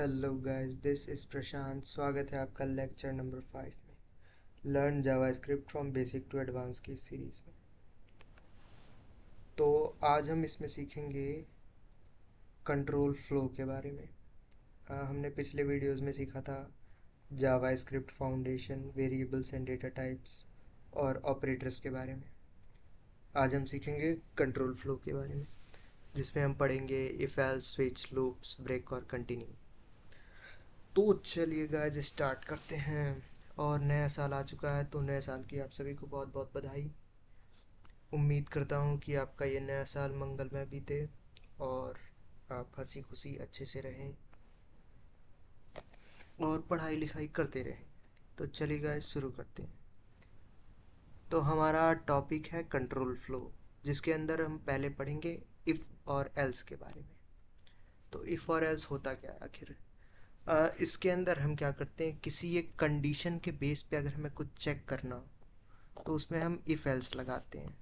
Hello guys, this is Prashant. स्वागत है आपका लेक्चर नंबर 5 में learn JavaScript from basic to advance की सीरीज़ में। तो आज हम इसमें सीखेंगे कंट्रोल फ्लो के बारे में। हमने पिछले वीडियोस में सीखा था JavaScript foundation, variables and data types और ऑपरेटर्स के बारे में। आज हम सीखेंगे कंट्रोल फ्लो के बारे में, जिसमें हम पढ़ेंगे if else, switch, loops, break और कंटिन्यू। तो चलिए गाइस स्टार्ट करते हैं। और नया साल आ चुका है, तो नए साल की आप सभी को बहुत बहुत बधाई। उम्मीद करता हूँ कि आपका ये नया साल मंगलमय बीते और आप हंसी खुशी अच्छे से रहें और पढ़ाई लिखाई करते रहें। तो चलिए गाइस शुरू करते हैं। तो हमारा टॉपिक है कंट्रोल फ्लो, जिसके अंदर हम पहले पढ़ेंगे इफ़ और एल्स के बारे में। तो इफ़ और एल्स होता क्या है आखिर? इसके अंदर हम क्या करते हैं, किसी एक कंडीशन के बेस पे अगर हमें कुछ चेक करना हो तो उसमें हम इफ़ एल्स लगाते हैं।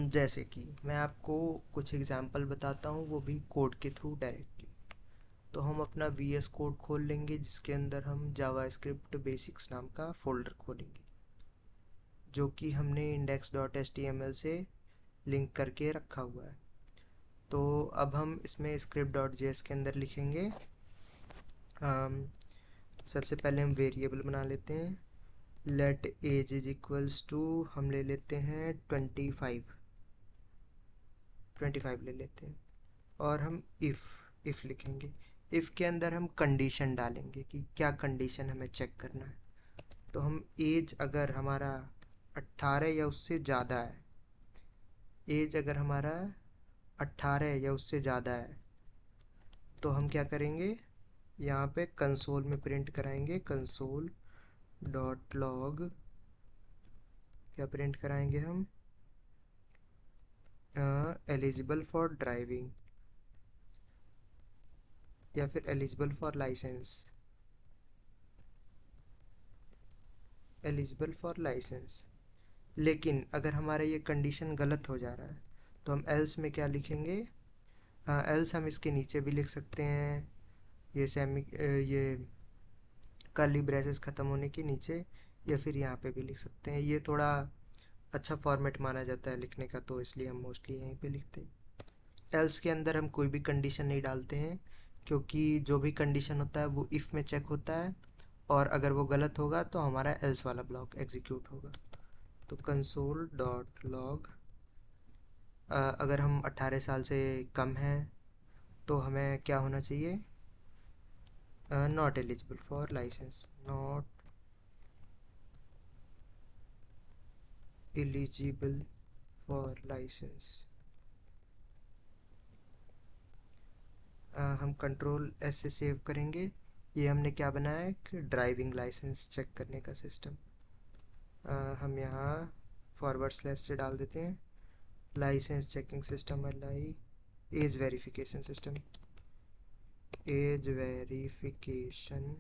जैसे कि मैं आपको कुछ एग्जांपल बताता हूँ, वो भी कोड के थ्रू डायरेक्टली। तो हम अपना VS कोड खोल लेंगे, जिसके अंदर हम जावास्क्रिप्ट बेसिक्स नाम का फोल्डर खोलेंगे, जो कि हमने index.html से लिंक करके रखा हुआ है। तो अब हम इसमें script.js के अंदर लिखेंगे। सबसे पहले हम वेरिएबल बना लेते हैं। Let age is equals to, हम ले लेते हैं 25 ले लेते हैं। और हम इफ़ लिखेंगे। इफ़ के अंदर हम कंडीशन डालेंगे कि क्या कंडीशन हमें चेक करना है। तो हम एज अगर हमारा 18 या उससे ज़्यादा है, एज अगर हमारा 18 या उससे ज़्यादा है, तो हम क्या करेंगे, यहाँ पे कंसोल में प्रिंट कराएंगे। कंसोल डॉट लॉग क्या प्रिंट कराएंगे हम, एलिजिबल फॉर ड्राइविंग या फिर eligible for licence, eligible for licence. लेकिन अगर हमारा ये कंडीशन गलत हो जा रहा है, तो हम एल्स में क्या लिखेंगे, एल्स हम इसके नीचे भी लिख सकते हैं, ये ये कर्ली ब्रेसेस ख़त्म होने के नीचे, या फिर यहाँ पे भी लिख सकते हैं। ये थोड़ा अच्छा फॉर्मेट माना जाता है लिखने का, तो इसलिए हम मोस्टली यहीं पे लिखते हैं। एल्स के अंदर हम कोई भी कंडीशन नहीं डालते हैं, क्योंकि जो भी कंडीशन होता है वो इफ़ में चेक होता है, और अगर वो गलत होगा तो हमारा एल्स वाला ब्लॉक एग्जीक्यूट होगा। तो कंसोल डॉट लॉग, अगर हम 18 साल से कम हैं तो हमें क्या होना चाहिए, not eligible for licence, not eligible for licence. हम कंट्रोल एस से सेव करेंगे। ये हमने क्या बनाया है, कि ड्राइविंग लाइसेंस चेक करने का सिस्टम। हम यहाँ फॉरवर्ड स्लैश से डाल देते हैं, licence checking system, age verification system, age verification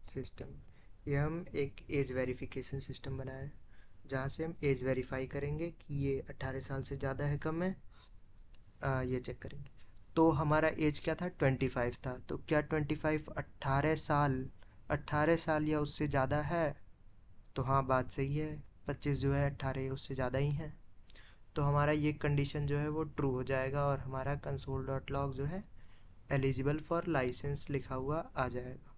system. ये हम एक एज वेरिफिकेशन सिस्टम बनाया है, जहाँ से हम एज वेरीफाई करेंगे कि ये 18 साल से ज़्यादा है कम है, ये चेक करेंगे। तो हमारा एज क्या था, 25 था। तो क्या 25 18 साल या उससे ज़्यादा है? तो हाँ, बात सही है, 25 जो है 18 या उससे ज़्यादा ही है। तो हमारा ये कंडीशन जो है वो ट्रू हो जाएगा, और हमारा कंसोल डॉट लॉग जो है एलिजिबल फॉर लाइसेंस लिखा हुआ आ जाएगा।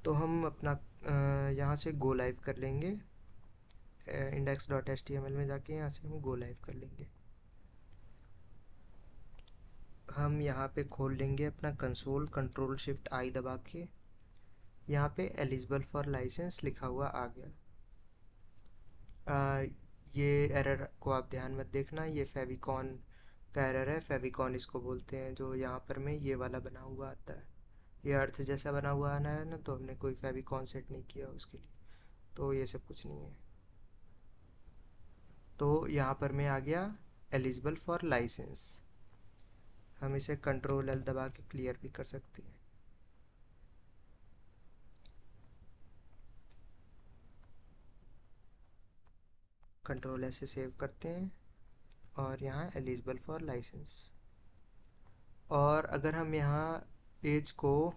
तो हम अपना यहाँ से गो लाइव कर लेंगे, index.html में जाके यहाँ से हम गो लाइव कर लेंगे। हम यहाँ पे खोल लेंगे अपना कंसोल, कंट्रोल शिफ्ट आई दबा के, यहाँ पे एलिजिबल फॉर लाइसेंस लिखा हुआ आ गया। ये एरर को आप ध्यान मत देखना, ये फेविकॉन का एरर है। फेविकॉन इसको बोलते हैं, जो यहाँ पर में ये वाला बना हुआ आता है, ये अर्थ जैसा बना हुआ आना है ना, तो हमने कोई फेविकॉन सेट नहीं किया उसके लिए, तो ये सब कुछ नहीं है। तो यहाँ पर मैं आ गया एलिजिबल फॉर लाइसेंस। हम इसे कंट्रोल एल दबा के क्लियर भी कर सकते हैं। कंट्रोल ऐसे सेव करते हैं। और यहाँ एलिजिबल फॉर लाइसेंस। और अगर हम यहाँ एज को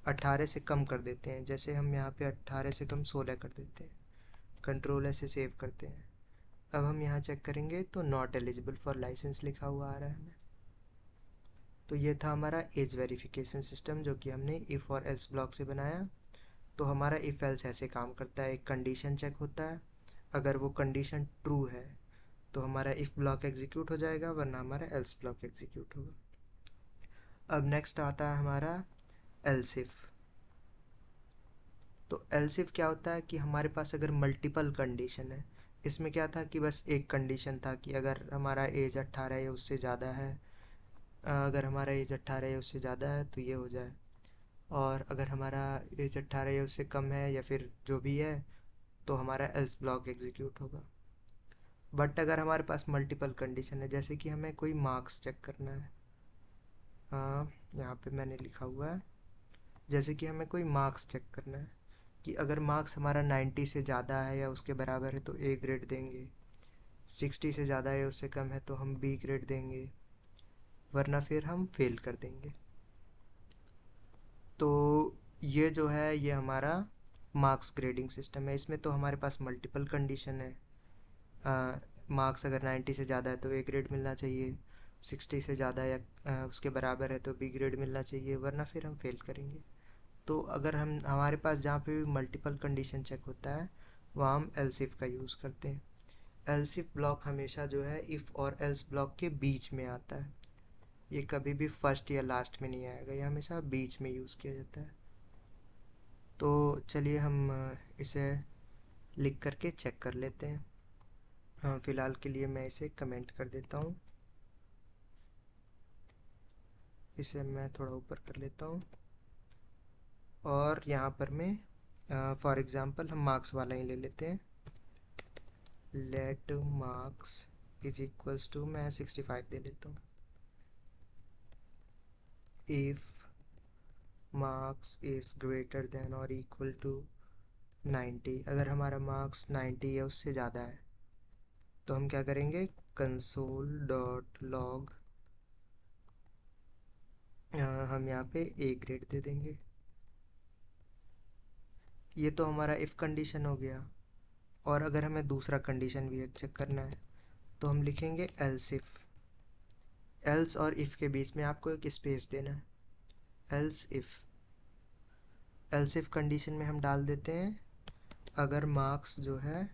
18 से कम कर देते हैं, जैसे हम यहाँ पे 18 से कम 16 कर देते हैं, कंट्रोल ऐसे सेव करते हैं, अब हम यहाँ चेक करेंगे तो नॉट एलिजिबल फॉर लाइसेंस लिखा हुआ आ रहा है हमें। तो ये था हमारा एज वेरिफिकेशन सिस्टम जो कि हमने इफ़ और एल्स ब्लॉक से बनाया। तो हमारा इफ़ एल्स ऐसे काम करता है, एक कंडीशन चेक होता है, अगर वो कंडीशन ट्रू है तो हमारा इफ़ ब्लॉक एग्जीक्यूट हो जाएगा, वरना हमारा एल्स ब्लॉक एग्जीक्यूट होगा। अब नेक्स्ट आता है हमारा एल्स इफ। तो एल्स इफ क्या होता है कि हमारे पास अगर मल्टीपल कंडीशन है, इसमें क्या था कि बस एक कंडीशन था कि अगर हमारा एज 18 या उससे ज़्यादा है, अगर हमारा एज 18 या उससे ज़्यादा है तो ये हो जाए, और अगर हमारा एज 18 या उससे कम है या फिर जो भी है तो हमारा एल्स ब्लॉक एग्जीक्यूट होगा। बट अगर हमारे पास मल्टीपल कंडीशन है, जैसे कि हमें कोई मार्क्स चेक करना है, हाँ यहाँ पे मैंने लिखा हुआ है, जैसे कि हमें कोई मार्क्स चेक करना है कि अगर मार्क्स हमारा 90 से ज़्यादा है या उसके बराबर है तो ए ग्रेड देंगे, 60 से ज़्यादा है या उससे कम है तो हम बी ग्रेड देंगे, वरना फिर हम फेल कर देंगे। तो ये जो है ये हमारा मार्क्स ग्रेडिंग सिस्टम है। इसमें तो हमारे पास मल्टीपल कंडीशन है, मार्क्स अगर 90 से ज़्यादा है तो ए ग्रेड मिलना चाहिए, 60 से ज़्यादा या उसके बराबर है तो बी ग्रेड मिलना चाहिए, वरना फिर हम फेल करेंगे। तो अगर हम हमारे पास जहाँ पे भी मल्टीपल कंडीशन चेक होता है वहाँ हम एल्स इफ का यूज़ करते हैं। एल्स इफ ब्लॉक हमेशा जो है इफ़ और एल्स ब्लॉक के बीच में आता है, ये कभी भी फर्स्ट या लास्ट में नहीं आएगा, ये हमेशा बीच में यूज़ किया जाता है। तो चलिए हम इसे लिख करके चेक कर लेते हैं। फ़िलहाल के लिए मैं इसे कमेंट कर देता हूँ, इसे मैं थोड़ा ऊपर कर लेता हूँ, और यहाँ पर मैं फॉर एग्ज़ाम्पल हम मार्क्स वाला ही ले लेते हैं। Let marks is equals to, मैं 65 दे लेता हूँ। If marks is greater than और इक्वल टू 90, अगर हमारा मार्क्स 90 या उससे ज़्यादा है तो हम क्या करेंगे, कंसोल डॉट लॉग, हम यहाँ पे ए ग्रेड दे देंगे। ये तो हमारा इफ़ कंडीशन हो गया। और अगर हमें दूसरा कंडीशन भी चेक करना है तो हम लिखेंगे एल्स इफ़। एल्स और इफ़ के बीच में आपको एक स्पेस देना है, else if. Else if condition में हम डाल देते हैं अगर मार्क्स जो है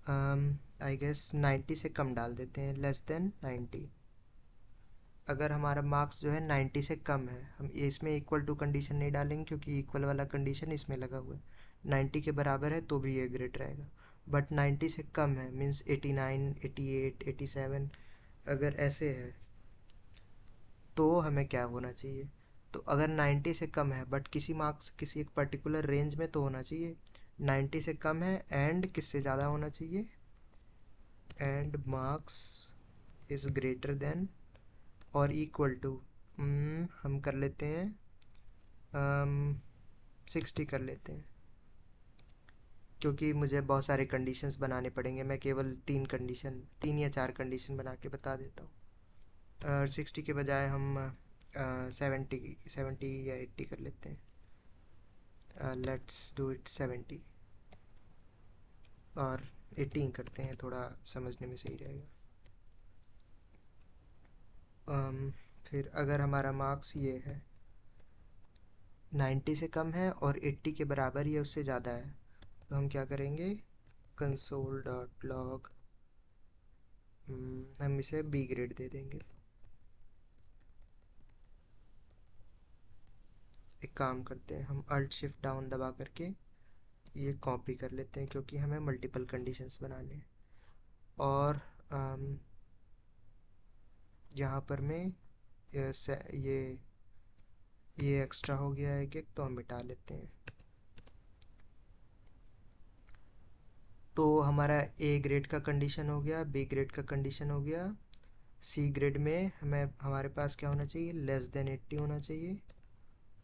आई गेस 90 से कम डाल देते हैं, लेस देन 90। अगर हमारा मार्क्स जो है 90 से कम है, हम इसमें इक्वल टू कंडीशन नहीं डालेंगे क्योंकि इक्वल वाला कंडीशन इसमें लगा हुआ है। 90 के बराबर है तो भी ये ग्रेड रहेगा, बट 90 से कम है मीन्स 89, 88, 87 अगर ऐसे है तो हमें क्या होना चाहिए। तो अगर 90 से कम है बट किसी मार्क्स किसी एक पर्टिकुलर रेंज में तो होना चाहिए, 90 से कम है एंड किससे ज़्यादा होना चाहिए, and marks is greater than और इक्वल टू, हम कर लेते हैं 60 कर लेते हैं, क्योंकि मुझे बहुत सारे कंडीशंस बनाने पड़ेंगे, मैं केवल तीन या चार कंडीशन बना के बता देता हूँ। और 60 के बजाय हम 70 या 80 कर लेते हैं। लेट्स डू इट 70, और 18 करते हैं, थोड़ा समझने में सही रहेगा। फिर अगर हमारा मार्क्स ये है 90 से कम है और 80 के बराबर या उससे ज़्यादा है तो हम क्या करेंगे, कंसोल डॉट लॉग, हम इसे बी ग्रेड दे देंगे। एक काम करते हैं, हम अल्ट शिफ्ट डाउन दबा करके ये कॉपी कर लेते हैं क्योंकि हमें मल्टीपल कंडीशंस बनाने हैं। और यहाँ पर मैं ये एक्स्ट्रा हो गया है कि तो हम मिटा लेते हैं। तो हमारा ए ग्रेड का कंडीशन हो गया, बी ग्रेड का कंडीशन हो गया, सी ग्रेड में हमारे पास क्या होना चाहिए, लेस देन 80 होना चाहिए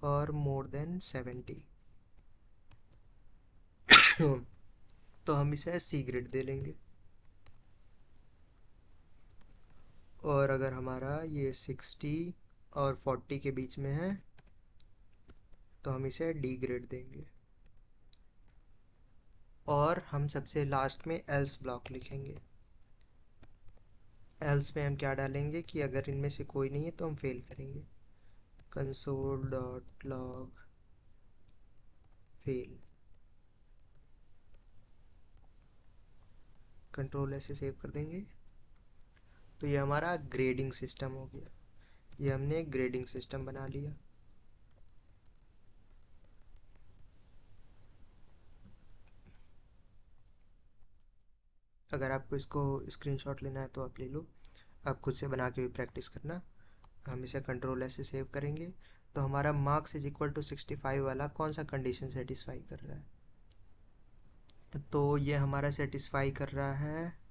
और मोर देन 70। तो हम इसे सी ग्रेड दे लेंगे। और अगर हमारा ये 60 और 40 के बीच में है तो हम इसे डी ग्रेड देंगे। और हम सबसे लास्ट में एल्स ब्लॉक लिखेंगे। एल्स में हम क्या डालेंगे कि अगर इनमें से कोई नहीं है तो हम फेल करेंगे। Console dot log fail. Control ऐसे सेव कर देंगे। तो ये हमारा ग्रेडिंग सिस्टम हो गया। ये हमने एक ग्रेडिंग सिस्टम बना लिया। अगर आपको इसको स्क्रीनशॉट लेना है तो आप ले लो, आप खुद से बना के भी प्रैक्टिस करना। हम इसे कंट्रोल ऐसे सेव करेंगे। तो हमारा मार्क्स इज इक्वल टू 65 वाला कौन सा कंडीशन सेटिस्फाई कर रहा है? तो ये हमारा सेटिस्फाई कर रहा है,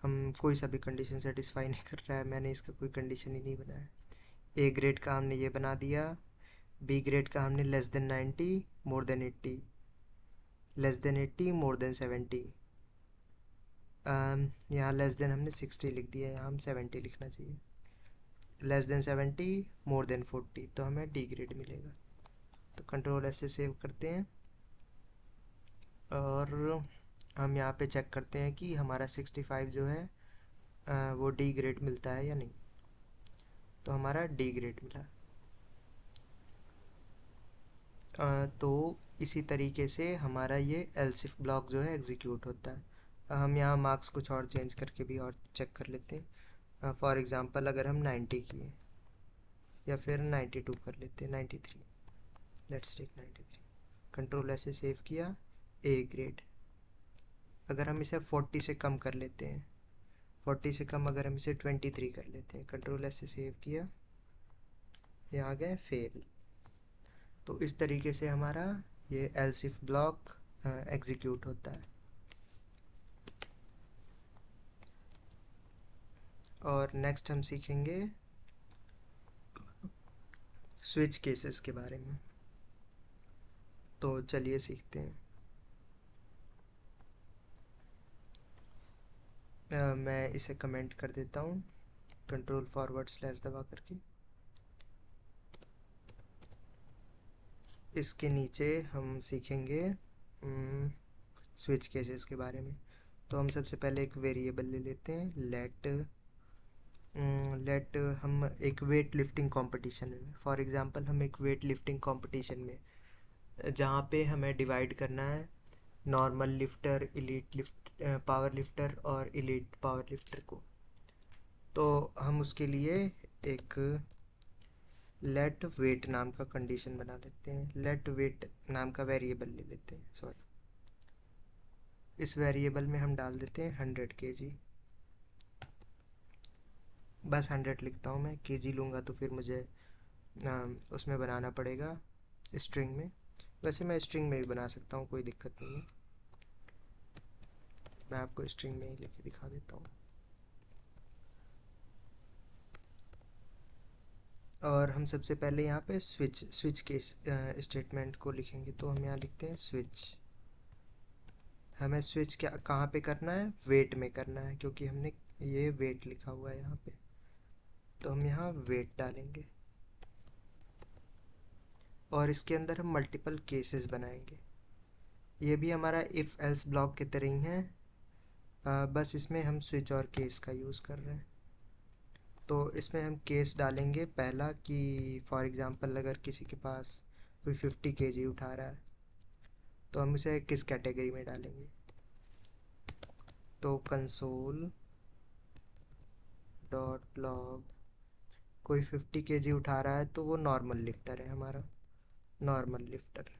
हम कोई सा भी कंडीशन सेटिस्फाई नहीं कर रहा है, मैंने इसका कोई कंडीशन ही नहीं बनाया। ए ग्रेड का हमने ये बना दिया, बी ग्रेड का हमने less than 90 more than 80, less than 80 more than 70। यहाँ लेस देन हमने 60 लिख दिया, यहाँ हम 70 लिखना चाहिए। लेस देन 70 मोर देन 40 तो हमें डी ग्रेड मिलेगा। तो कंट्रोल ऐसे सेव करते हैं और हम यहाँ पे चेक करते हैं कि हमारा 65 जो है वो डी ग्रेड मिलता है या नहीं। तो हमारा डी ग्रेड मिला। तो इसी तरीके से हमारा ये एल्सिफ ब्लॉक जो है एग्जीक्यूट होता है। हम यहाँ मार्क्स कुछ और चेंज करके भी और चेक कर लेते हैं। फॉर एग्ज़ाम्पल अगर हम 90 किए या फिर 92 कर लेते हैं, 93, लेट्स टेक 93। कंट्रोल ऐसे सेव किया, ए ग्रेड। अगर हम इसे 40 से कम कर लेते हैं, 40 से कम अगर हम इसे 23 कर लेते हैं, कंट्रोल ऐसे सेव किया, ये आ गए फेल। तो इस तरीके से हमारा ये एल्सिफ ब्लॉक एग्जीक्यूट होता है। और नेक्स्ट हम सीखेंगे स्विच केसेस के बारे में। तो चलिए सीखते हैं। मैं इसे कमेंट कर देता हूँ कंट्रोल फॉरवर्ड स्लैश दबा करके। इसके नीचे हम सीखेंगे स्विच केसेस के बारे में। तो हम सबसे पहले एक वेरिएबल ले लेते हैं, लेट हम एक वेट लिफ्टिंग कंपटीशन में, फॉर एग्जांपल हम एक वेट लिफ्टिंग कंपटीशन में जहाँ पे हमें डिवाइड करना है normal lifter, elite lift power lifter और इलीट पावर लिफ्टर को। तो हम उसके लिए एक लेट वेट नाम का कंडीशन बना लेते हैं, लेट वेट नाम का वेरिएबल ले लेते हैं, सॉरी। इस वेरिएबल में हम डाल देते हैं 100 kg। बस 100 लिखता हूँ मैं, kg लूँगा तो फिर मुझे उसमें बनाना पड़ेगा स्ट्रिंग में। वैसे मैं स्ट्रिंग में भी बना सकता हूँ, कोई दिक्कत नहीं है। मैं आपको स्ट्रिंग में ही लेके दिखा देता हूँ। और हम सबसे पहले यहाँ पे स्विच के स्टेटमेंट को लिखेंगे। तो हम यहाँ लिखते हैं स्विच। हमें स्विच क्या कहाँ पे करना है? वेट में करना है, क्योंकि हमने ये वेट लिखा हुआ है यहाँ पे। तो हम यहाँ वेट डालेंगे और इसके अंदर हम मल्टीपल केसेस बनाएंगे। ये भी हमारा इफ़ एल्स ब्लॉक की तरह ही है, बस इसमें हम स्विच और केस का यूज़ कर रहे हैं। तो इसमें हम केस डालेंगे पहला कि फॉर एग्ज़ाम्पल अगर किसी के पास कोई 50 kg उठा रहा है तो हम इसे किस कैटेगरी में डालेंगे। तो कंसोल डॉट लॉग, कोई 50 kg उठा रहा है तो वो नॉर्मल लिफ्टर है हमारा, नॉर्मल लिफ्टर।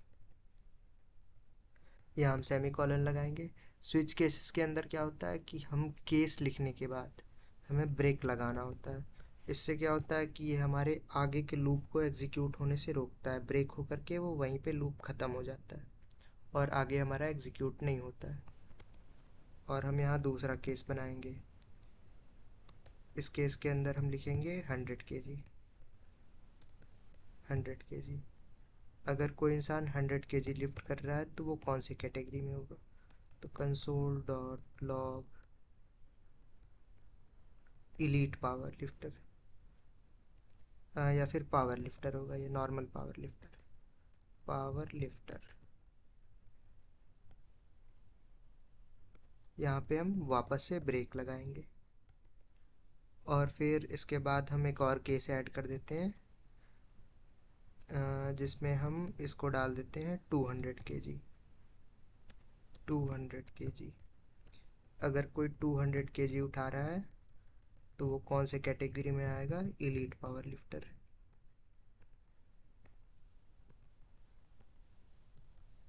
यहाँ हम सेमी कॉलन लगाएंगे। स्विच केसेस के अंदर क्या होता है कि हम केस लिखने के बाद हमें ब्रेक लगाना होता है। इससे क्या होता है कि ये हमारे आगे के लूप को एग्जीक्यूट होने से रोकता है, ब्रेक होकर के वो वहीं पे लूप ख़त्म हो जाता है और आगे हमारा एग्जीक्यूट नहीं होता है। और हम यहाँ दूसरा केस बनाएंगे। इस केस के अंदर हम लिखेंगे 100 kg, 100 kg। अगर कोई इंसान 100 kg लिफ्ट कर रहा है तो वो कौन सी कैटेगरी में होगा। तो console dot log elite power lifter, या फिर पावर लिफ्टर होगा, ये normal power lifter, power lifter. यहाँ पे हम वापस से ब्रेक लगाएंगे और फिर इसके बाद हम एक और केस ऐड कर देते हैं, जिसमें हम इसको डाल देते हैं 200 kg, 200 kg। अगर कोई 200 kg उठा रहा है तो वो कौन से कैटेगरी में आएगा, elite power lifter,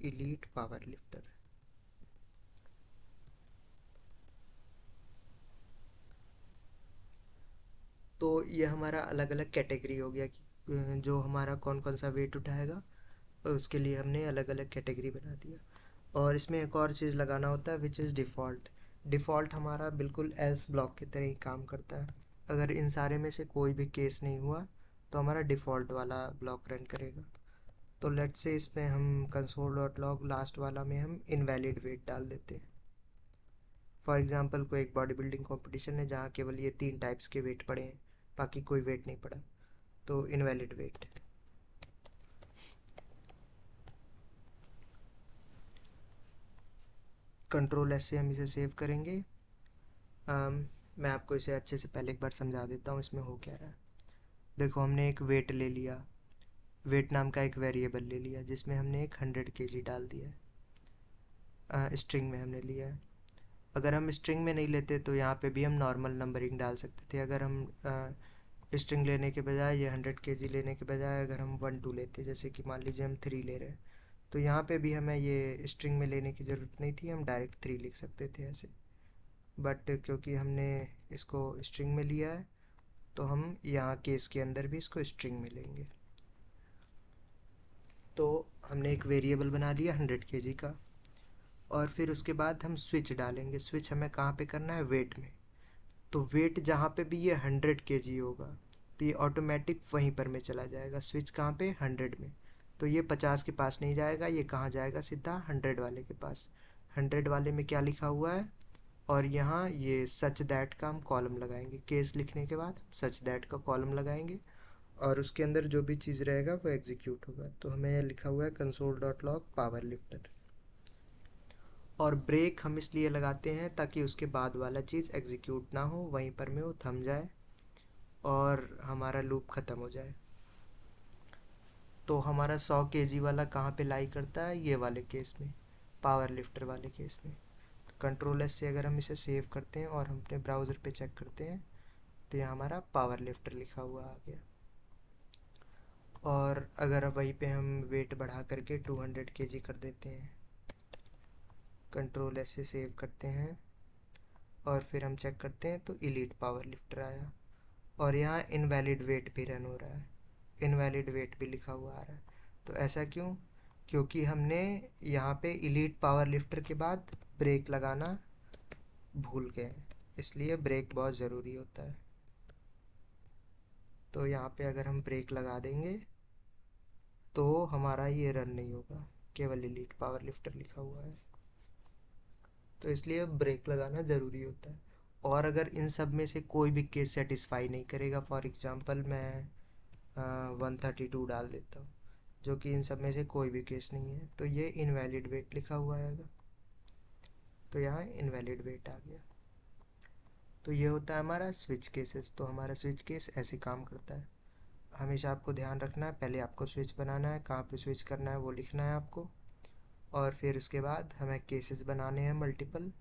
elite power lifter. तो ये हमारा अलग अलग कैटेगरी हो गया कि जो हमारा कौन कौन सा वेट उठाएगा, और उसके लिए हमने अलग अलग कैटेगरी बना दिया। और इसमें एक और चीज़ लगाना होता है विच इज़ डिफ़ॉल्ट। डिफ़ॉल्ट हमारा बिल्कुल एल्स ब्लॉक की तरह ही काम करता है। अगर इन सारे में से कोई भी केस नहीं हुआ तो हमारा डिफ़ॉल्ट वाला ब्लॉक रन करेगा। तो लेट्स से इसमें हम कंसोल डॉट लॉग लास्ट वाला में हम इनवैलिड वेट डाल देते हैं। फॉर एग्जांपल कोई एक बॉडी बिल्डिंग कॉम्पिटिशन है जहाँ केवल ये 3 टाइप्स के वेट पड़े हैं, बाकी कोई वेट नहीं पड़ा, तो इनवैलिड वेट। कंट्रोल एस से हम इसे सेव करेंगे। मैं आपको इसे अच्छे से पहले एक बार समझा देता हूँ इसमें हो क्या रहा है। देखो, हमने एक वेट ले लिया, वेट नाम का एक वेरिएबल ले लिया जिसमें हमने एक 100 kg डाल दिया है, स्ट्रिंग में हमने लिया है। अगर हम स्ट्रिंग में नहीं लेते तो यहाँ पे भी हम नॉर्मल नंबरिंग डाल सकते थे। अगर हम स्ट्रिंग लेने के बजाय, ये 100 kg लेने के बजाय अगर हम 1 2 लेते, जैसे कि मान लीजिए हम 3 ले रहे हैं, तो यहाँ पे भी हमें ये स्ट्रिंग में लेने की ज़रूरत नहीं थी, हम डायरेक्ट 3 लिख सकते थे ऐसे। बट क्योंकि हमने इसको स्ट्रिंग में लिया है तो हम यहाँ केस के अंदर भी इसको स्ट्रिंग में लेंगे। तो हमने एक वेरिएबल बना लिया 100 kg का, और फिर उसके बाद हम स्विच डालेंगे। स्विच हमें कहाँ पे करना है, वेट में। तो वेट जहाँ पे भी ये 100 kg होगा तो ये ऑटोमेटिक वहीं पर में चला जाएगा। स्विच कहाँ पे, 100 में। तो ये 50 के पास नहीं जाएगा, ये कहाँ जाएगा, सीधा 100 वाले के पास। 100 वाले में क्या लिखा हुआ है, और यहाँ ये सच दैट का हम कॉलम लगाएंगे। केस लिखने के बाद सच दैट का कॉलम लगाएंगे और उसके अंदर जो भी चीज़ रहेगा वो एग्जीक्यूट होगा। तो हमें यह लिखा हुआ है console dot log power lifter. और ब्रेक हम इसलिए लगाते हैं ताकि उसके बाद वाला चीज़ एग्जीक्यूट ना हो, वहीं पर में वो थम जाए और हमारा लूप ख़त्म हो जाए। तो हमारा 100 kg वाला कहाँ पे लाई करता है, ये वाले केस में, पावर लिफ्टर वाले केस में। कंट्रोल एस से अगर हम इसे सेव करते हैं और हम अपने ब्राउज़र पे चेक करते हैं तो यहाँ हमारा पावर लिफ्टर लिखा हुआ आ गया। और अगर वहीं पे हम वेट बढ़ा करके 200 kg कर देते हैं, कंट्रोल एस से सेव करते हैं और फिर हम चेक करते हैं तो इलीट पावर लिफ्टर आया। और यहाँ इनवैलिड वेट भी रन हो रहा है, इनवैलिड वेट भी लिखा हुआ आ रहा है। तो ऐसा क्यों, क्योंकि हमने यहाँ पे इलीट पावर लिफ्टर के बाद ब्रेक लगाना भूल गए, इसलिए ब्रेक बहुत ज़रूरी होता है। तो यहाँ पे अगर हम ब्रेक लगा देंगे तो हमारा ये रन नहीं होगा, केवल इलीट पावर लिफ्टर लिखा हुआ है। तो इसलिए ब्रेक लगाना ज़रूरी होता है। और अगर इन सब में से कोई भी केस सेटिस्फाई नहीं करेगा, फॉर एग्ज़ाम्पल मैं 132 डाल देता हूँ जो कि इन सब में से कोई भी केस नहीं है, तो ये इनवैलिड वेट लिखा हुआ आएगा। तो यहाँ इनवैलिड वेट आ गया। तो ये होता है हमारा स्विच केसेस। तो हमारा स्विच केस ऐसे काम करता है। हमेशा आपको ध्यान रखना है, पहले आपको स्विच बनाना है, कहाँ पे स्विच करना है वो लिखना है आपको, और फिर उसके बाद हमें केसेस बनाने हैं मल्टीपल,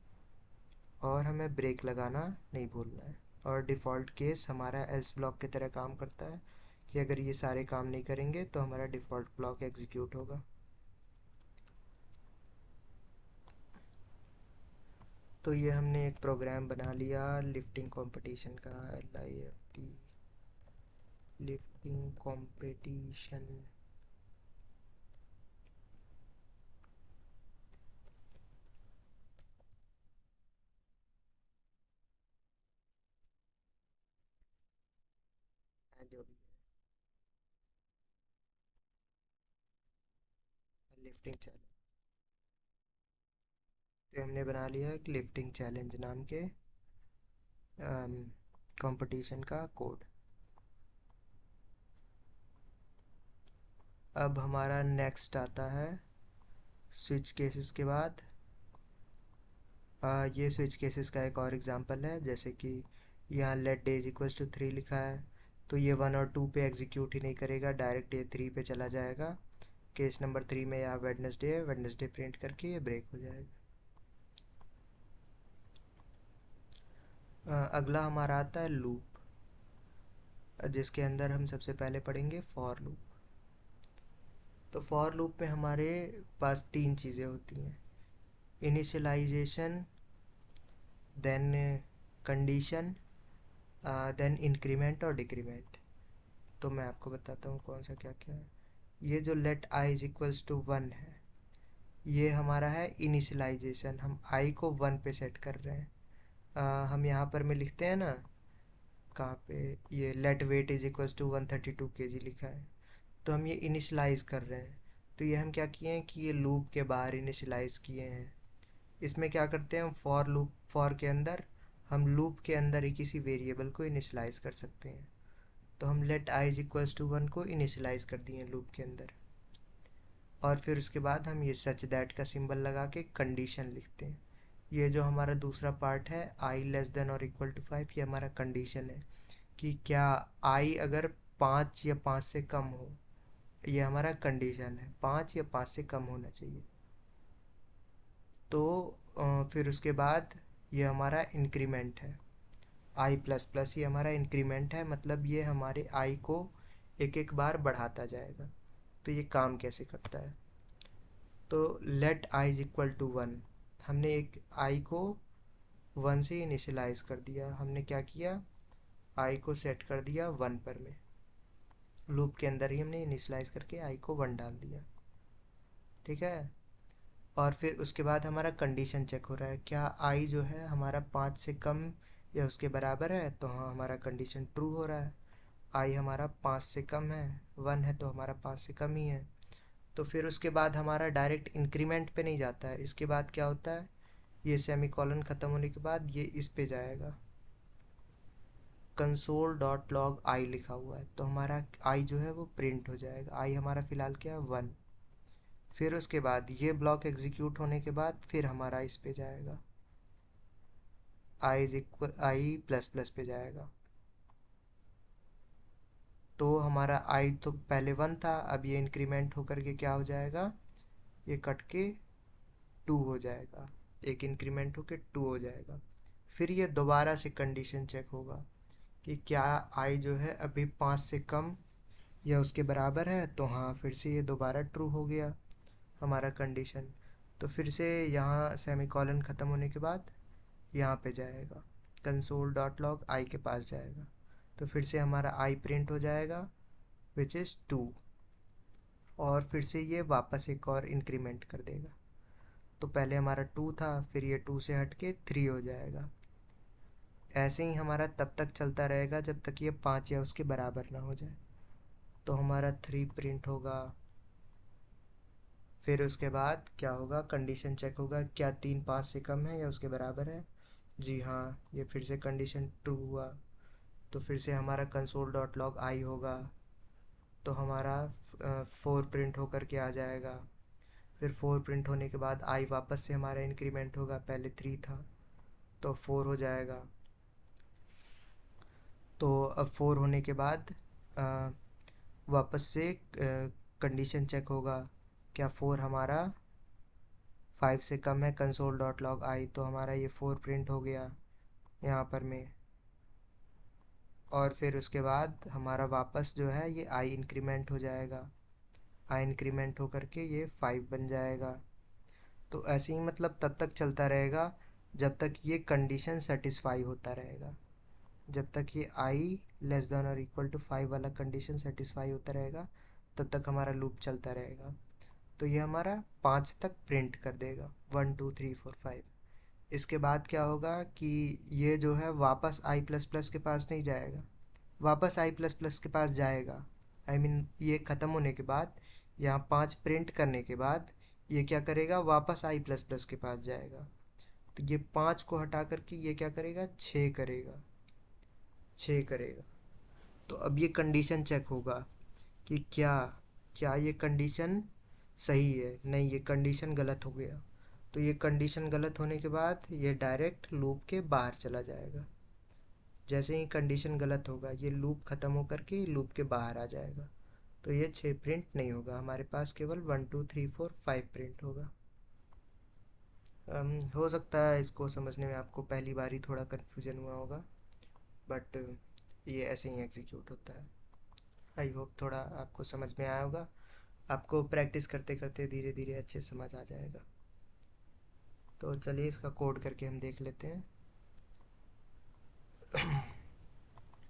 और हमें ब्रेक लगाना नहीं भूलना है। और डिफ़ॉल्ट केस हमारा एल्स ब्लॉक की तरह काम करता है कि अगर ये सारे काम नहीं करेंगे तो हमारा डिफ़ॉल्ट ब्लॉक एग्जीक्यूट होगा। तो ये हमने एक प्रोग्राम बना लिया लिफ्टिंग कंपटीशन का, LIFT, लिफ्टिंग कंपटीशन। जो भी लिफ्टिंग चैलेंज, तो हमने बना लिया एक लिफ्टिंग चैलेंज नाम के कंपटीशन का कोड। अब हमारा नेक्स्ट आता है स्विच केसेस के बाद। ये स्विच केसेस का एक और एग्जांपल है, जैसे कि यहाँ let day is equals to 3 लिखा है, तो ये 1 और 2 पे एग्जीक्यूट ही नहीं करेगा, डायरेक्ट ये 3 पे चला जाएगा। केस नंबर 3 में यहाँ वेडनेसडे है, वेडनेसडे प्रिंट करके ये ब्रेक हो जाएगा। अगला हमारा आता है लूप, जिसके अंदर हम सबसे पहले पढ़ेंगे फॉर लूप। तो फॉर लूप में हमारे पास 3 चीज़ें होती हैं, initialization, then condition, then increment और डिक्रीमेंट। तो मैं आपको बताता हूँ कौन सा क्या क्या है। ये जो let i is equals to 1 है, ये हमारा है इनिशियलाइजेशन, हम आई को 1 पे सेट कर रहे हैं। हम यहाँ पर में लिखते हैं ना, कहाँ पे, ये let weight is equals to 132 kg लिखा है, तो हम ये इनिशलाइज कर रहे हैं। तो ये हम क्या किए हैं कि ये लूप के बाहर इनिशलाइज किए हैं। इसमें क्या करते हैं हम, फॉर लूप, फॉर के अंदर हम लूप के अंदर ही किसी वेरिएबल को इनिशलाइज कर सकते हैं। तो हम let i is equals to 1 को इनिशलाइज कर दिए लूप के अंदर, और फिर उसके बाद हम ये सच दैट का सिंबल लगा के कंडीशन लिखते हैं। ये जो हमारा दूसरा पार्ट है आई लेस देन और इक्वल टू 5, ये हमारा कंडीशन है कि क्या आई अगर 5 या 5 से कम हो, ये हमारा कंडीशन है, 5 या 5 से कम होना चाहिए। तो फिर उसके बाद ये हमारा इंक्रीमेंट है, आई प्लस प्लस, ये हमारा इंक्रीमेंट है, मतलब ये हमारे आई को एक एक बार बढ़ाता जाएगा। तो ये काम कैसे करता है, तो let i is equal to 1, हमने एक आई को 1 से इनिशियलाइज कर दिया। हमने क्या किया, आई को सेट कर दिया 1 पर में, लूप के अंदर ही हमने इनिशियलाइज करके आई को 1 डाल दिया, ठीक है। और फिर उसके बाद हमारा कंडीशन चेक हो रहा है, क्या आई जो है हमारा 5 से कम या उसके बराबर है, तो हाँ हमारा कंडीशन ट्रू हो रहा है। आई हमारा 5 से कम है, 1 है तो हमारा 5 से कम ही है। तो फिर उसके बाद हमारा डायरेक्ट इंक्रीमेंट पे नहीं जाता है, इसके बाद क्या होता है, ये सेमी कॉलन ख़त्म होने के बाद ये इस पे जाएगा, कंसोल डॉट लॉग आई लिखा हुआ है, तो हमारा आई जो है वो प्रिंट हो जाएगा। आई हमारा फ़िलहाल क्या है 1। फिर उसके बाद ये ब्लॉक एग्जीक्यूट होने के बाद फिर हमारा इस पे जाएगा, I is equal I plus plus पे जाएगा। तो हमारा आई तो पहले 1 था, अब ये इंक्रीमेंट होकर के क्या हो जाएगा, ये कट के 2 हो जाएगा, एक इंक्रीमेंट होके 2 हो जाएगा। फिर ये दोबारा से कंडीशन चेक होगा कि क्या आई जो है अभी 5 से कम या उसके बराबर है, तो हाँ फिर से ये दोबारा ट्रू हो गया हमारा कंडीशन। तो फिर से यहाँ सेमी कॉलन ख़त्म होने के बाद यहाँ पे जाएगा, कंसोल डॉट लॉग आई के पास जाएगा, तो फिर से हमारा आई प्रिंट हो जाएगा विच इज़ 2, और फिर से ये वापस एक और इंक्रीमेंट कर देगा। तो पहले हमारा 2 था, फिर ये 2 से हट के 3 हो जाएगा। ऐसे ही हमारा तब तक चलता रहेगा जब तक ये 5 या उसके बराबर ना हो जाए। तो हमारा 3 प्रिंट होगा। फिर उसके बाद क्या होगा, कंडीशन चेक होगा, क्या 3 5 से कम है या उसके बराबर है, जी हाँ, ये फिर से कंडीशन ट्रू हुआ। तो फिर से हमारा कंसोल डॉट लॉग आई होगा, तो हमारा 4 प्रिंट होकर के आ जाएगा। फिर 4 प्रिंट होने के बाद आई वापस से हमारा इंक्रीमेंट होगा, पहले 3 था तो 4 हो जाएगा। तो अब 4 होने के बाद वापस से कंडीशन चेक होगा, क्या 4 हमारा 5 से कम है, कंसोल डॉट लॉग आई, तो हमारा ये 4 प्रिंट हो गया यहाँ पर में। और फिर उसके बाद हमारा वापस जो है ये आई इंक्रीमेंट हो जाएगा, आई इंक्रीमेंट होकर के ये 5 बन जाएगा। तो ऐसे ही मतलब तब तक चलता रहेगा जब तक ये कंडीशन सेटिस्फाई होता रहेगा, जब तक ये आई लेस देन और इक्वल टू 5 वाला कंडीशन सेटिस्फाई होता रहेगा तब तक हमारा लूप चलता रहेगा। तो ये हमारा 5 तक प्रिंट कर देगा, 1 2 3 4 5। इसके बाद क्या होगा कि ये जो है वापस आई प्लस प्लस के पास नहीं जाएगा, वापस आई प्लस प्लस के पास जाएगा। आई मीन ये ख़त्म होने के बाद, यहाँ 5 प्रिंट करने के बाद ये क्या करेगा, वापस आई प्लस प्लस के पास जाएगा। तो ये 5 को हटा करके ये क्या करेगा, 6 करेगा। 6 करेगा। तो अब ये कंडीशन चेक होगा कि क्या क्या ये कंडीशन सही है। नहीं, ये कंडीशन गलत हो गया। तो ये कंडीशन गलत होने के बाद ये डायरेक्ट लूप के बाहर चला जाएगा। जैसे ही कंडीशन गलत होगा ये लूप ख़त्म होकर के लूप के बाहर आ जाएगा। तो ये 6 प्रिंट नहीं होगा, हमारे पास केवल 1 2 3 4 5 प्रिंट होगा। हो सकता है इसको समझने में आपको पहली बार ही थोड़ा कन्फ्यूजन हुआ होगा, बट ये ऐसे ही एग्जीक्यूट होता है। आई होप थोड़ा आपको समझ में आया होगा। आपको प्रैक्टिस करते करते धीरे धीरे अच्छे समझ आ जाएगा। तो चलिए इसका कोड करके हम देख लेते हैं।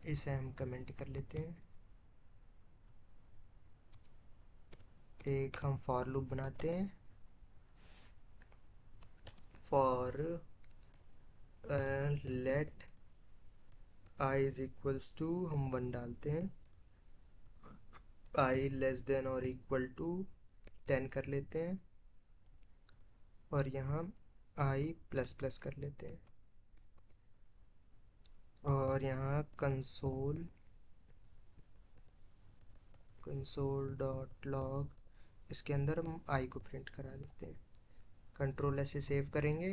इसे हम कमेंट कर लेते हैं। एक हम फॉर लूप बनाते हैं। For let i is equals to, हम 1 डालते हैं। आई लेस देन और इक्वल टू 10 कर लेते हैं। और यहाँ आई प्लस प्लस कर लेते हैं। और यहाँ कंसोल डॉट लॉग, इसके अंदर हम आई को प्रिंट करा देते हैं। कंट्रोल ऐसे सेव करेंगे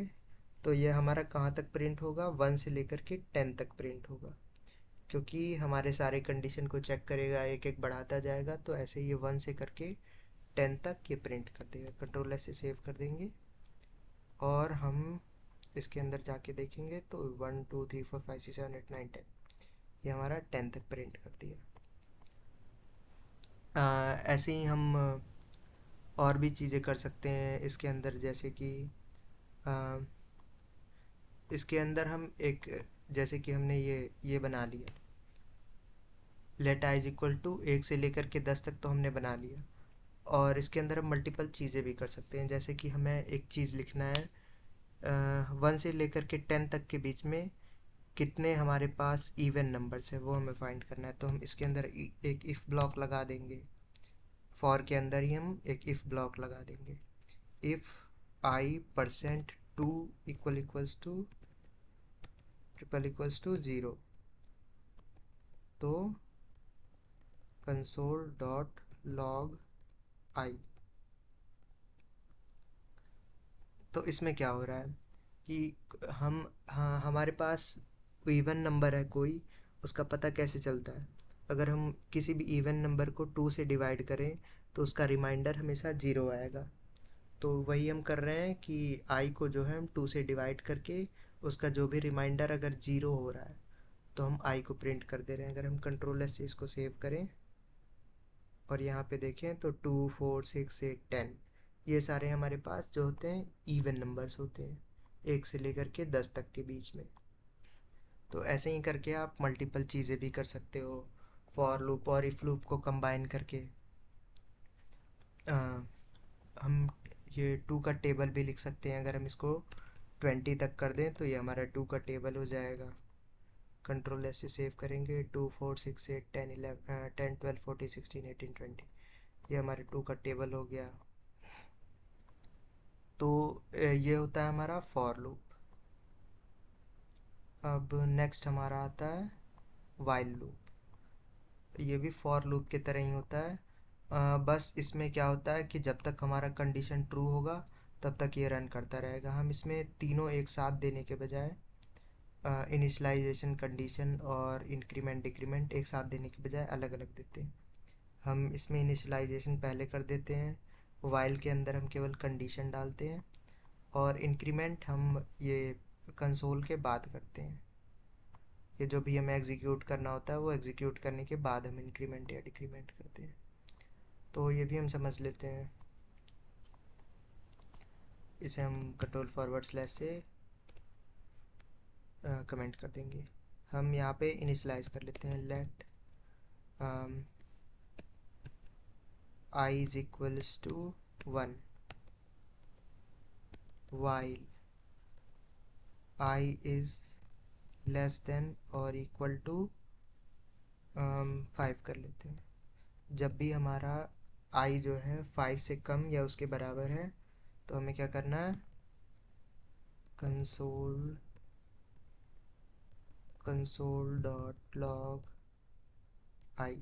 तो ये हमारा कहाँ तक प्रिंट होगा, 1 से लेकर के 10 तक प्रिंट होगा, क्योंकि हमारे सारे कंडीशन को चेक करेगा, एक एक बढ़ाता जाएगा। तो ऐसे ये 1 से करके 10 तक ये प्रिंट कर देगा। कंट्रोल ऐसे सेव कर देंगे और हम इसके अंदर जाके देखेंगे तो 1 2 3 4 5 6 7 8 9 10, ये हमारा 10 तक प्रिंट कर दिया। ऐसे ही हम और भी चीज़ें कर सकते हैं इसके अंदर, जैसे कि इसके अंदर हम एक, जैसे कि हमने ये बना लिया, let i is equal to 1 से लेकर के 10 तक तो हमने बना लिया। और इसके अंदर हम मल्टीपल चीज़ें भी कर सकते हैं, जैसे कि हमें एक चीज़ लिखना है 1 से लेकर के 10 तक के बीच में कितने हमारे पास इवन नंबर्स है, वो हमें फाइंड करना है। तो हम इसके अंदर एक इफ़ ब्लॉक लगा देंगे। फॉर के अंदर ही हम एक इफ़ ब्लॉक लगा देंगे। If i percent two equals to triple equals to 0, तो कंसोल डॉट लॉग आई। तो इसमें क्या हो रहा है कि हाँ, हमारे पास इवन नंबर है कोई, उसका पता कैसे चलता है। अगर हम किसी भी इवन नंबर को 2 से डिवाइड करें तो उसका रिमाइंडर हमेशा 0 आएगा। तो वही हम कर रहे हैं कि आई को जो है हम 2 से डिवाइड करके उसका जो भी रिमाइंडर अगर 0 हो रहा है तो हम आई को प्रिंट कर दे रहे हैं। अगर हम कंट्रोल एस से इसको सेव करें और यहाँ पे देखें तो 2 4 6 8 10, ये सारे हमारे पास जो होते हैं इवन नंबर्स होते हैं, 1 से लेकर के 10 तक के बीच में। तो ऐसे ही करके आप मल्टीपल चीज़ें भी कर सकते हो, फॉर लूप और इफ़ लूप को कंबाइन करके। हम ये 2 का टेबल भी लिख सकते हैं। अगर हम इसको 20 तक कर दें तो ये हमारा 2 का टेबल हो जाएगा। कंट्रोल ऐसे सेव करेंगे 2 4 6 8 10 11 10 12 14 16 18 20, ये हमारे 2 का टेबल हो गया। तो ये होता है हमारा फॉर लूप। अब नेक्स्ट हमारा आता है वाइल लूप। ये भी फॉर लूप की तरह ही होता है, बस इसमें क्या होता है कि जब तक हमारा कंडीशन ट्रू होगा तब तक ये रन करता रहेगा। हम इसमें तीनों एक साथ देने के बजाय, इनिशलाइजेशन कंडीशन और इंक्रीमेंट डिक्रीमेंट एक साथ देने के बजाय अलग अलग देते हैं। हम इसमें इनिशलाइजेशन पहले कर देते हैं, वाइल के अंदर हम केवल कंडीशन डालते हैं, और इंक्रीमेंट हम ये कंसोल के बाद करते हैं। ये जो भी हमें एग्जीक्यूट करना होता है वो एग्जीक्यूट करने के बाद हम इंक्रीमेंट या डिक्रीमेंट करते हैं। तो ये भी हम समझ लेते हैं। इसे हम कंट्रोल फॉरवर्ड स्लैश से कमेंट कर देंगे। हम यहाँ पे इनिशलाइज कर लेते हैं, let i is equals to 1 while i is less than और इक्वल टू 5 कर लेते हैं। जब भी हमारा आई जो है 5 से कम या उसके बराबर है तो हमें क्या करना है, console console dot log I,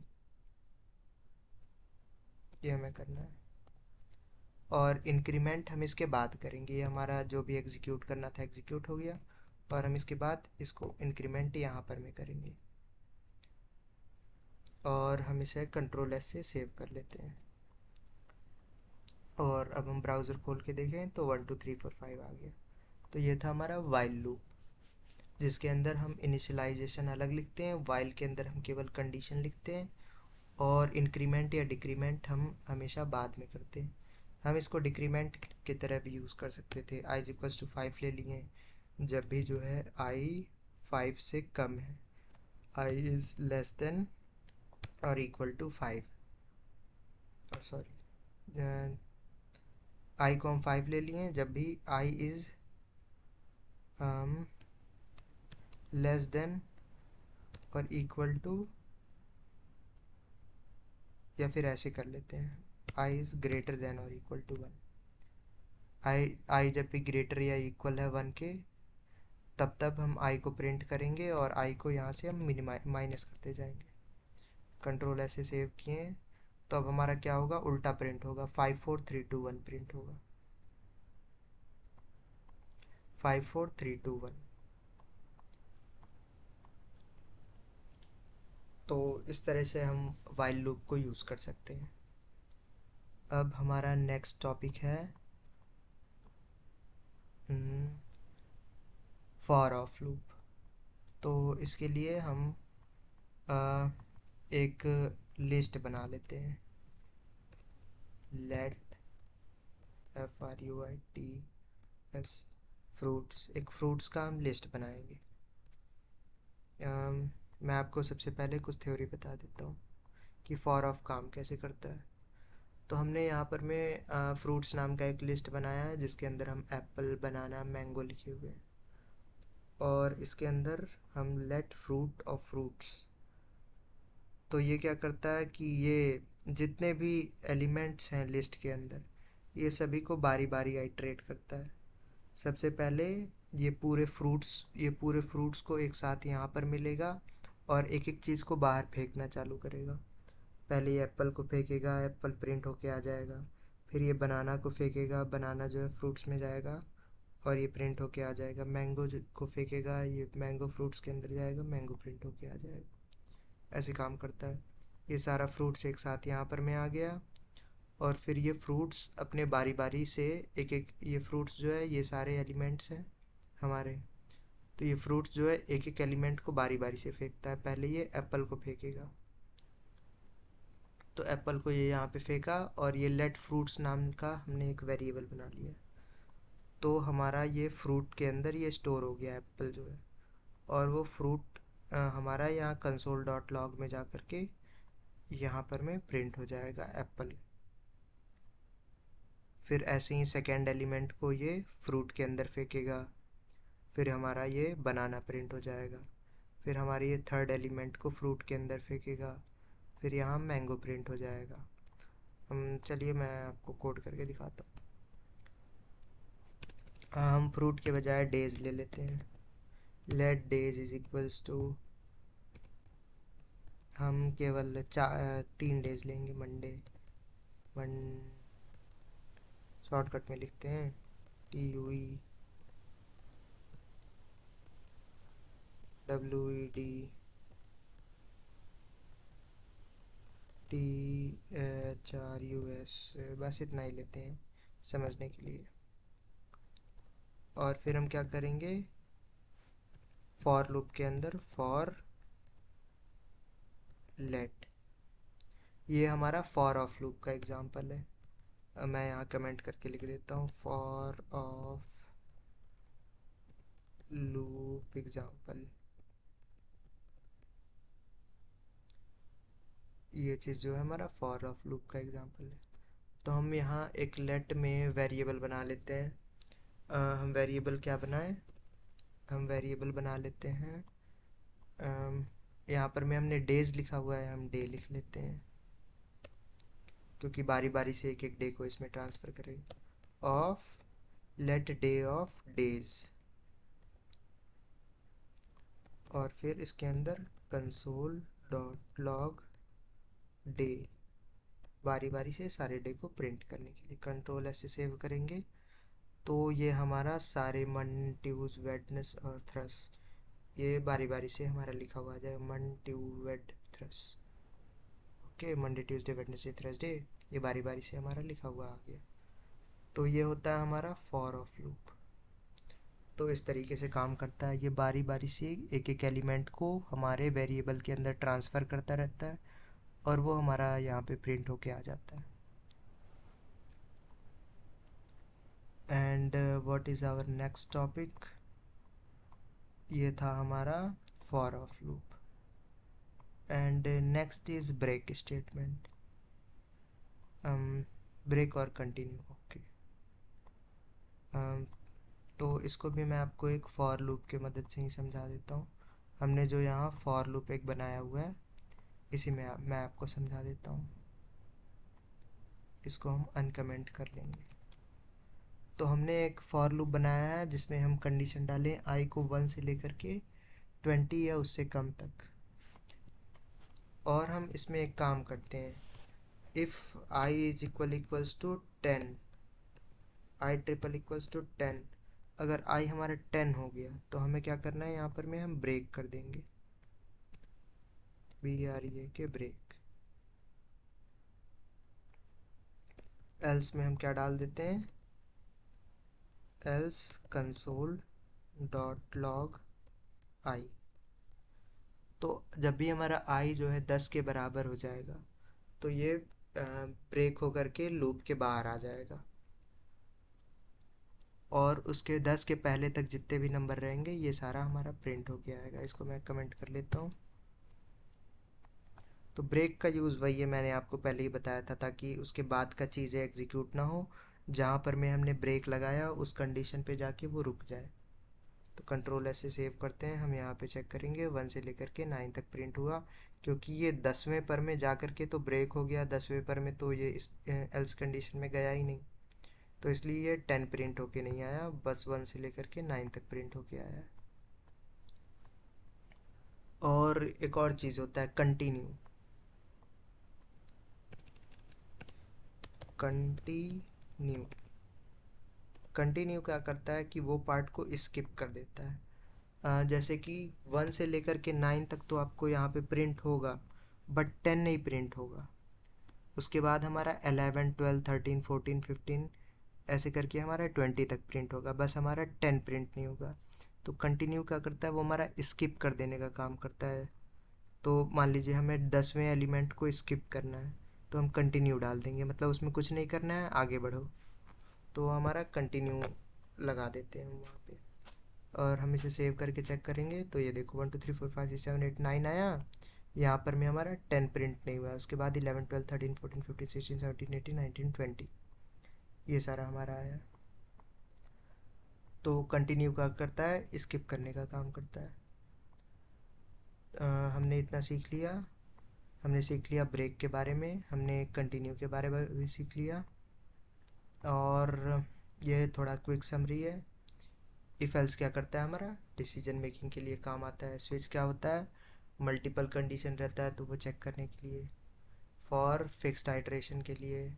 ये हमें करना है। और इंक्रीमेंट हम इसके बाद करेंगे, ये हमारा जो भी एग्जीक्यूट करना था एग्जीक्यूट हो गया, और हम इसके बाद इसको इंक्रीमेंट यहाँ पर में करेंगे, और हम इसे कंट्रोल एस से सेव कर लेते हैं। और अब हम ब्राउज़र खोल के देखें तो 1 2 3 4 5 आ गया। तो ये था हमारा वाइल लूप, जिसके अंदर हम इनिशियलाइजेशन अलग लिखते हैं, वाइल के अंदर हम केवल कंडीशन लिखते हैं, और इंक्रीमेंट या डिक्रीमेंट हम हमेशा बाद में करते हैं। हम इसको डिक्रीमेंट की तरह भी यूज़ कर सकते थे। आई इज इक्वल्स टू 5 ले लिए, जब भी जो है आई 5 से कम है, आई इज़ लेस देन और इक्वल टू 5, और सॉरी आई को हम 5 ले लिए, जब भी आई इज़ लेस देन और इक्वल टू, या फिर ऐसे कर लेते हैं, आई इज़ ग्रेटर देन और इक्वल टू 1। आई जब भी ग्रेटर या इक्वल है 1 के, तब हम आई को प्रिंट करेंगे, और आई को यहाँ से हम माइनस करते जाएंगे। कंट्रोल ऐसे सेव किए, तो अब हमारा क्या होगा, उल्टा प्रिंट होगा, 5 4 3 2 1 प्रिंट होगा, 5 4 3 2 1। तो इस तरह से हम वाइल लूप को यूज़ कर सकते हैं। अब हमारा नेक्स्ट टॉपिक है फॉर ऑफ लूप। तो इसके लिए हम एक लिस्ट बना लेते हैं, लेट fruits, फ्रूट्स, एक फ्रूट्स का हम लिस्ट बनाएंगे। मैं आपको सबसे पहले कुछ थ्योरी बता देता हूँ कि फॉर ऑफ काम कैसे करता है। तो हमने यहाँ पर में फ्रूट्स नाम का एक लिस्ट बनाया है, जिसके अंदर हम एप्पल, बनाना, मैंगो लिखे हुए हैं, और इसके अंदर हम लेट फ्रूट ऑफ फ्रूट्स। तो ये क्या करता है कि ये जितने भी एलिमेंट्स हैं लिस्ट के अंदर, ये सभी को बारी बारी आइटरेट करता है। सबसे पहले ये पूरे फ्रूट्स को एक साथ यहाँ पर मिलेगा, और एक एक चीज़ को बाहर फेंकना चालू करेगा। पहले ये एप्पल को फेंकेगा, एप्पल प्रिंट होके आ जाएगा। फिर ये बनाना को फेंकेगा, बनाना जो है फ्रूट्स में जाएगा और ये प्रिंट होके आ जाएगा। मैंगो को फेंकेगा, ये मैंगो फ्रूट्स के अंदर जाएगा, मैंगो प्रिंट होके आ जाएगा। ऐसे काम करता है। ये सारा फ्रूट्स एक साथ यहाँ पर में आ गया, और फिर ये फ्रूट्स अपने बारी बारी से एक एक, ये फ्रूट्स जो है ये सारे एलिमेंट्स हैं हमारे। तो ये फ्रूट्स जो है एक एक एलिमेंट को बारी बारी से फेंकता है। पहले ये एप्पल को फेंकेगा, तो एप्पल को ये यहाँ पे फेंका, और ये लेट फ्रूट्स नाम का हमने एक वेरिएबल बना लिया। तो हमारा ये फ्रूट के अंदर ये स्टोर हो गया एप्पल जो है, और वो फ्रूट हमारा यहाँ कंसोल डॉट लॉग में जा कर के यहाँ पर में प्रिंट हो जाएगा एप्पल। फिर ऐसे ही सेकेंड एलिमेंट को ये फ्रूट के अंदर फेंकेगा, फिर हमारा ये बनाना प्रिंट हो जाएगा। फिर हमारे ये थर्ड एलिमेंट को फ्रूट के अंदर फेंकेगा, फिर यहाँ मैंगो प्रिंट हो जाएगा। चलिए मैं आपको कोड करके दिखाता हूँ। हम फ्रूट के बजाय डेज ले लेते हैं। Let days is equals to, हम केवल 3 डेज लेंगे, मंडे, शॉर्टकट में लिखते हैं TUEWEDTHRUS, बस इतना ही लेते हैं समझने के लिए। और फिर हम क्या करेंगे, फॉर लूप के अंदर फॉर लेट, ये हमारा फॉर ऑफ लूप का एग्जांपल है। मैं यहाँ कमेंट करके लिख देता हूँ, फॉर ऑफ लूप एग्जांपल। ये चीज़ जो है हमारा फॉर ऑफ लूप का एग्जांपल है। तो हम यहाँ एक लेट में वेरिएबल बना लेते हैं। हम वेरिएबल क्या बनाएं, हम वेरिएबल बना लेते हैं, यहाँ पर में हमने डेज लिखा हुआ है, हम डे लिख लेते हैं, क्योंकि बारी बारी से एक एक डे को इसमें ट्रांसफ़र करेंगे। Of let day of days, और फिर इसके अंदर कंसोल डॉट लॉग डे, बारी बारी से सारे डे को प्रिंट करने के लिए कंट्रोल ऐसे सेव करेंगे तो ये हमारा सारे मन ट्यूज वेडनेस और थ्रस ये बारी बारी से हमारा लिखा हुआ आ जाएगा, Mon Tue Wed Thurs. Okay, Monday Tuesday Wednesday Thursday ये बारी बारी से हमारा लिखा हुआ आ गया। तो ये होता है हमारा फॉर ऑफ लूप। तो इस तरीके से काम करता है, ये बारी बारी से एक एक एलिमेंट को हमारे वेरिएबल के अंदर ट्रांसफ़र करता रहता है और वो हमारा यहाँ पे प्रिंट होके आ जाता है। And what is our next topic, ये था हमारा for of loop. And next is break statement, break और कंटिन्यू। ओके, तो इसको भी मैं आपको एक फॉर लूप के मदद से ही समझा देता हूँ। हमने जो यहाँ फॉर लूप एक बनाया हुआ है इसी में मैं आपको समझा देता हूँ। इसको हम अनकमेंट कर लेंगे। तो हमने एक फॉर लूप बनाया है जिसमें हम कंडीशन डालें आई को 1 से लेकर के 20 या उससे कम तक, और हम इसमें एक काम करते हैं, if i is equals to 10, i triple equals to 10, अगर आई हमारा 10 हो गया तो हमें क्या करना है, यहाँ पर में हम ब्रेक कर देंगे, BREAK के ब्रेक। एल्स में हम क्या डाल देते हैं, else console dot log I. तो जब भी हमारा आई जो है 10 के बराबर हो जाएगा तो ये ब्रेक होकर के लूप के बाहर आ जाएगा, और उसके 10 के पहले तक जितने भी नंबर रहेंगे ये सारा हमारा प्रिंट हो के आएगा। इसको मैं कमेंट कर लेता हूँ। तो ब्रेक का यूज़ वही है, मैंने आपको पहले ही बताया था, ताकि उसके बाद का चीज़ें एग्जीक्यूट ना हो, जहाँ पर मैं हमने ब्रेक लगाया उस कंडीशन पे जाके वो रुक जाए। तो कंट्रोल ऐसे सेव करते हैं, हम यहाँ पे चेक करेंगे 1 से लेकर के 9 तक प्रिंट हुआ, क्योंकि ये 10वें पर में जा कर के तो ब्रेक हो गया, 10वें पर में तो ये इस एल्स कंडीशन में गया ही नहीं, तो इसलिए ये 10 प्रिंट होके नहीं आया, बस 1 से लेकर के 9 तक प्रिंट होके आया है। और एक और चीज़ होता है कंटिन्यू। कंटिन्यू कंटिन्यू क्या करता है कि वो पार्ट को स्किप कर देता है। जैसे कि 1 से लेकर के 9 तक तो आपको यहाँ पे प्रिंट होगा, बट 10 नहीं प्रिंट होगा। उसके बाद हमारा 11 12 13 14 15 ऐसे करके हमारा 20 तक प्रिंट होगा, बस हमारा 10 प्रिंट नहीं होगा। तो कंटिन्यू क्या करता है, वो हमारा स्किप कर देने का काम करता है। तो मान लीजिए हमें 10वें एलिमेंट को स्किप करना है तो हम कंटिन्यू डाल देंगे, मतलब उसमें कुछ नहीं करना है, आगे बढ़ो, तो हमारा कंटिन्यू लगा देते हैं वहाँ पे। और हम इसे सेव करके चेक करेंगे तो ये देखो 1 2 3 4 5 6 7 8 9 आया, यहाँ पर में हमारा 10 प्रिंट नहीं हुआ। उसके बाद 11 12 13 14 15 16 17 18 19 20 ये सारा हमारा आया। तो कंटिन्यू का करता है, स्किप करने का काम करता है। हमने इतना सीख लिया, हमने सीख लिया ब्रेक के बारे में, हमने कंटिन्यू के बारे में भी सीख लिया, और यह थोड़ा क्विक समरी है। इफ़ एल्स क्या करता है, हमारा डिसीजन मेकिंग के लिए काम आता है। स्विच क्या होता है, मल्टीपल कंडीशन रहता है तो वो चेक करने के लिए। फॉर फिक्स्ड आइटरेशन के लिए।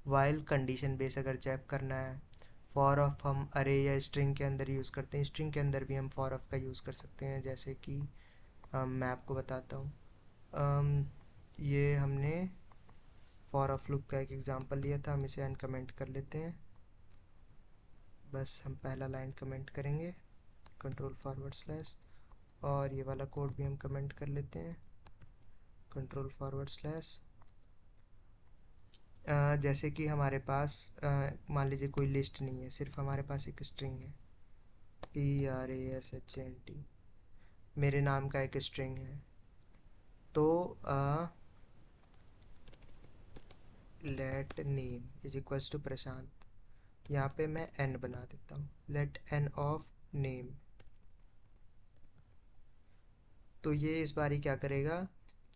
वाइल कंडीशन बेस अगर चेक करना है। फॉर ऑफ हम अरे या स्ट्रिंग के अंदर यूज़ करते हैं, स्ट्रिंग के अंदर भी हम फॉर ऑफ का यूज़ कर सकते हैं, जैसे कि मैं आपको बताता हूँ। ये हमने फॉर ऑफ लूप का एक एग्जांपल लिया था, हम इसे अनकमेंट कर लेते हैं। बस हम पहला लाइन कमेंट करेंगे, कंट्रोल फॉरवर्ड स्लैश, और ये वाला कोड भी हम कमेंट कर लेते हैं, कंट्रोल फॉरवर्ड स्लैश। जैसे कि हमारे पास मान लीजिए कोई लिस्ट नहीं है, सिर्फ हमारे पास एक स्ट्रिंग है, PRASHNT, मेरे नाम का एक स्ट्रिंग है। तो let name is equals to Prashant, यहाँ पे मैं n बना देता हूँ, लेट n ऑफ नेम। तो ये इस बारी क्या करेगा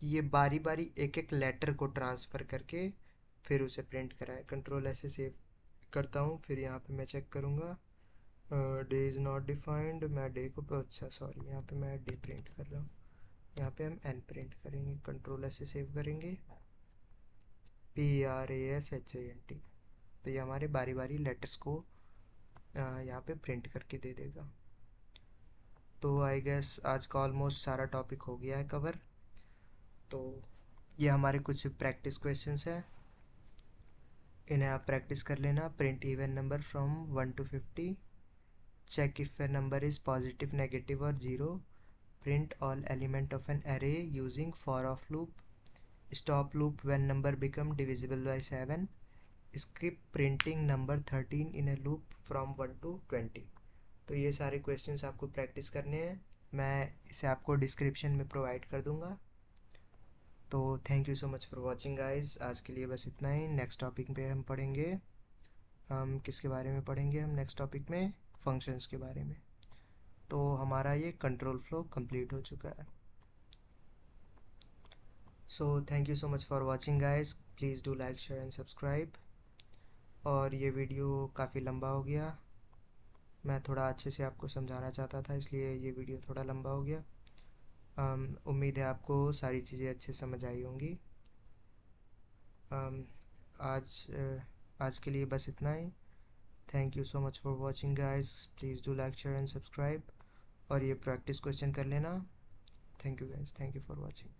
कि ये बारी बारी एक एक लेटर को ट्रांसफ़र करके फिर उसे प्रिंट कराए। कंट्रोल ऐसे सेव करता हूँ, फिर यहाँ पे मैं चेक करूँगा डे इज़ नॉट डिफाइंड, मैं डे को, अच्छा सॉरी, यहाँ पे मैं डे प्रिंट कर रहा हूँ, यहाँ पे हम एन प्रिंट करेंगे, कंट्रोल ऐसे सेव करेंगे, PRASHANT। तो ये हमारे बारी बारी लेटर्स को यहाँ पे प्रिंट करके दे देगा। तो आई गेस आज का ऑलमोस्ट सारा टॉपिक हो गया है कवर। तो ये हमारे कुछ प्रैक्टिस क्वेश्चंस हैं, इन्हें आप प्रैक्टिस कर लेना। Print even number from 1 to 50, check if a number is positive, negative और zero, print all element of an array using for of loop, stop loop when number become divisible by 7, skip printing number 13 in a loop from 1 to 20। तो ये सारे questions आपको practice करने हैं, मैं इसे आपको डिस्क्रिप्शन में प्रोवाइड कर दूंगा। तो thank you so much for watching guys, आज के लिए बस इतना ही। नेक्स्ट टॉपिक पे हम पढ़ेंगे, हम किसके बारे में पढ़ेंगे, हम नेक्स्ट टॉपिक में फंक्शंस के बारे में। तो हमारा ये कंट्रोल फ्लो कंप्लीट हो चुका है। So thank you so much for watching guys, please do like share and subscribe. और ये वीडियो काफ़ी लंबा हो गया, मैं थोड़ा अच्छे से आपको समझाना चाहता था, इसलिए ये वीडियो थोड़ा लंबा हो गया। उम्मीद है आपको सारी चीज़ें अच्छे समझ आई होंगी। आज के लिए बस इतना ही। Thank you so much for watching guys, please do like share and subscribe, और ये प्रैक्टिस क्वेश्चन कर लेना। Thank you guys, thank you for watching.